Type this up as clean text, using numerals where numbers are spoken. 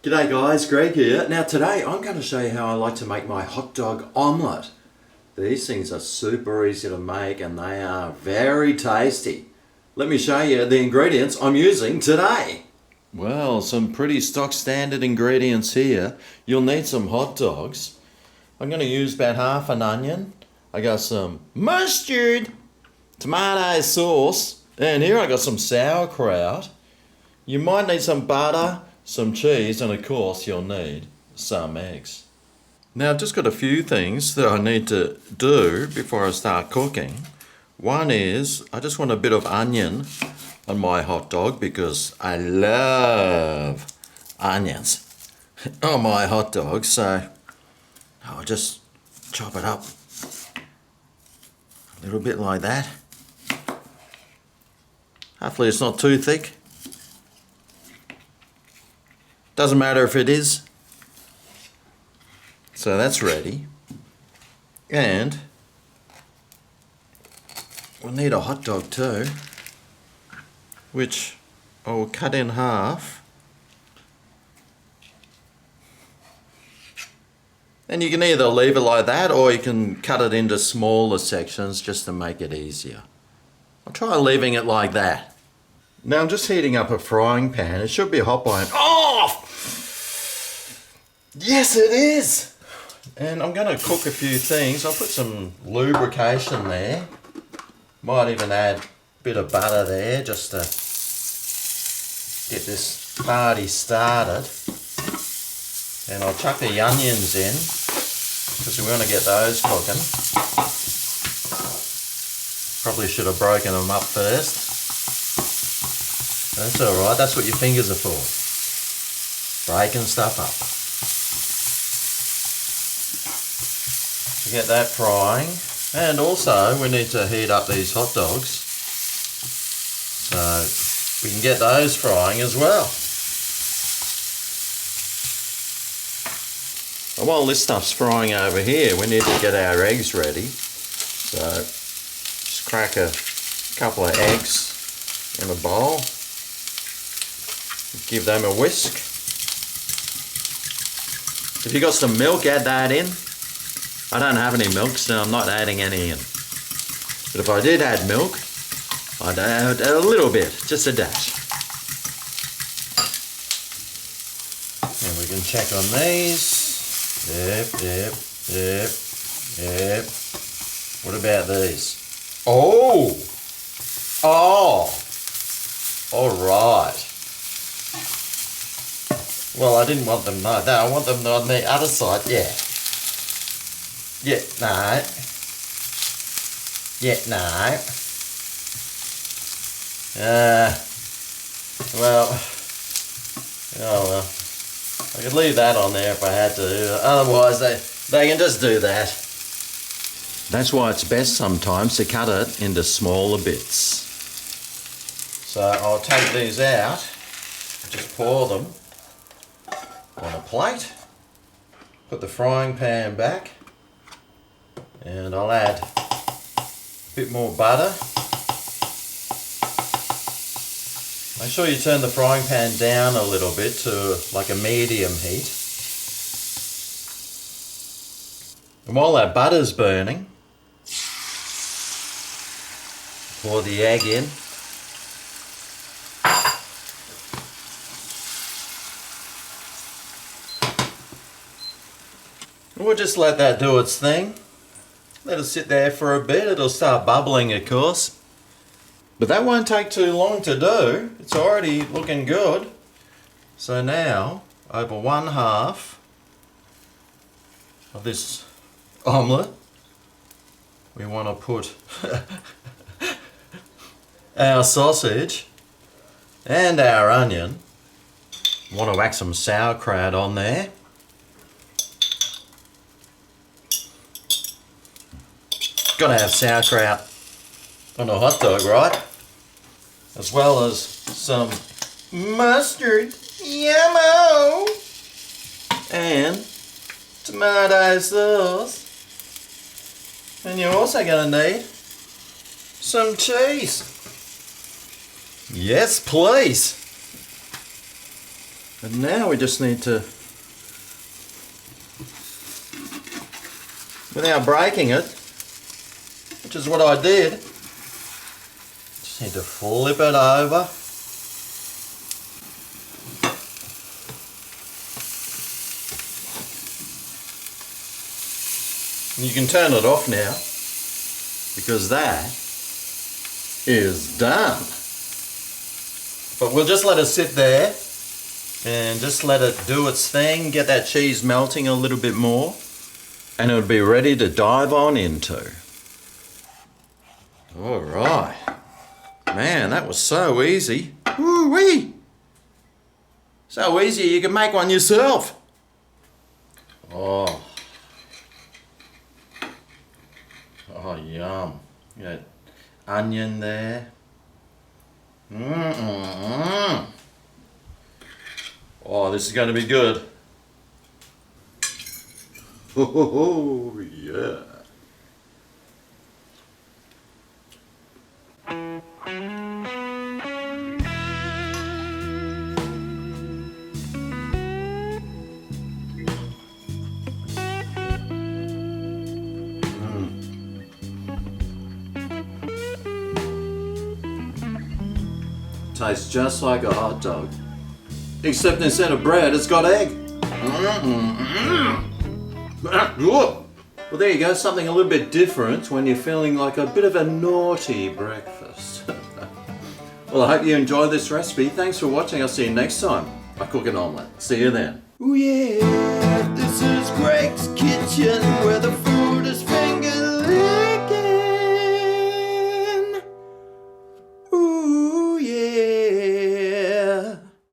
G'day guys, Greg here. Now today I'm going to show you how I like to make my hot dog omelette. These things are super easy to make and they are very tasty. Let me show you the ingredients I'm using today. Well, some pretty stock standard ingredients here. You'll need some hot dogs. I'm going to use about half an onion. I got some mustard, tomato sauce, and here I got some sauerkraut. You might need some butter, some cheese, and of course you'll need some eggs. Now I've just got a few things that I need to do before I start cooking. One is I just want a bit of onion on my hot dog because I love onions on my hot dog, so I'll just chop it up a little bit like that. Hopefully it's not too thick. Doesn't matter if it is. So that's ready. And we'll need a hot dog too, which I will cut in half. And you can either leave it like that or you can cut it into smaller sections just to make it easier. I'll try leaving it like that. Now I'm just heating up a frying pan. It should be hot by an... Oh! Yes, it is! And I'm going to cook a few things. I'll put some lubrication there. Might even add a bit of butter there just to get this party started. And I'll chuck the onions in because we want to get those cooking. Probably should have broken them up first. That's alright, that's what your fingers are for. Breaking stuff up. To get that frying. And also we need to heat up these hot dogs so we can get those frying as well. And while this stuff's frying over here, we need to get our eggs ready. So just crack a couple of eggs in a bowl. Give them a whisk. If you got some milk, add that in. I don't have any milk, so I'm not adding any in. But if I did add milk, I'd add a little bit, just a dash. And we can check on these. Yep. What about these? Oh! Alright. Well, I didn't want them like that. I want them on the other side. Yeah. No. Well. Oh well. I could leave that on there if I had to. Otherwise, they can just do that. That's why it's best sometimes to cut it into smaller bits. So I'll take these out. Just pour them on a plate, put the frying pan back, and I'll add a bit more butter. Make sure you turn the frying pan down a little bit to like a medium heat. And while that butter's burning, pour the egg in. We'll just let that do its thing. Let it sit there for a bit. It'll start bubbling, of course. But that won't take too long to do. It's already looking good. So now, over one half of this omelette, we want to put our sausage and our onion. We want to whack some sauerkraut on there. Gotta have sauerkraut on a hot dog, right? As well as some mustard, yummo, and tomato sauce. And you're also gonna need some cheese. Yes, please. And now we just need to, without breaking it, which is what I did, just need to flip it over. You can turn it off now, because that is done. But we'll just let it sit there and just let it do its thing, get that cheese melting a little bit more, and it'll be ready to dive on into. All right. Man, that was so easy. Woo-wee! So easy you can make one yourself. Oh. Oh, yum. You got onion there. Oh, this is going to be good. Oh, yeah. Tastes just like a hot dog, except instead of bread, it's got egg. Well, there you go, something a little bit different when you're feeling like a bit of a naughty breakfast. Well, I hope you enjoyed this recipe. Thanks for watching. I'll see you next time. I cook an omelette. See you then. Oh yeah, this is Greg's Kitchen, where the food